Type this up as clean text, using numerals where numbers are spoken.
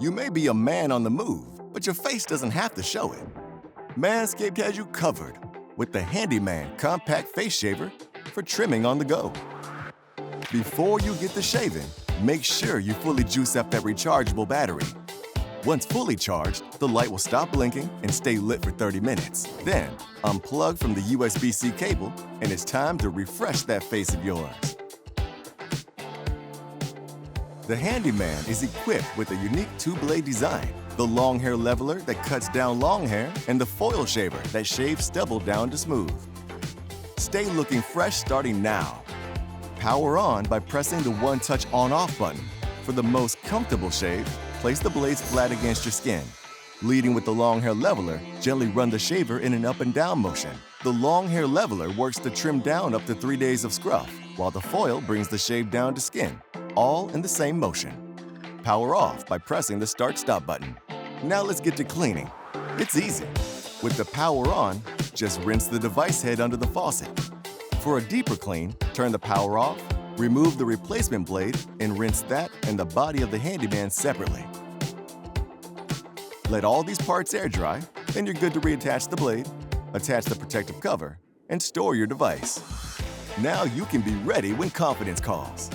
You may be a man on the move, but your face doesn't have to show it. Manscaped has you covered with the Handyman compact face shaver for trimming on the go. Before you get to shaving, make sure you fully juice up that rechargeable battery. Once fully charged, the light will stop blinking and stay lit for 30 minutes. Then, unplug from the USB-C cable, and it's time to refresh that face of yours. The Handyman is equipped with a unique two-blade design, the long hair leveler that cuts down long hair, and the foil shaver that shaves stubble down to smooth. Stay looking fresh starting now. Power on by pressing the one-touch on-off button. For the most comfortable shave, place the blades flat against your skin. Leading with the long hair leveler, gently run the shaver in an up and down motion. The long hair leveler works to trim down up to 3 days of scruff, while the foil brings the shave down to skin, all in the same motion. Power off by pressing the start-stop button. Now let's get to cleaning. It's easy. With the power on, just rinse the device head under the faucet. For a deeper clean, turn the power off, remove the replacement blade, and rinse that and the body of the Handyman separately. Let all these parts air dry, then you're good to reattach the blade, attach the protective cover, and store your device. Now you can be ready when confidence calls.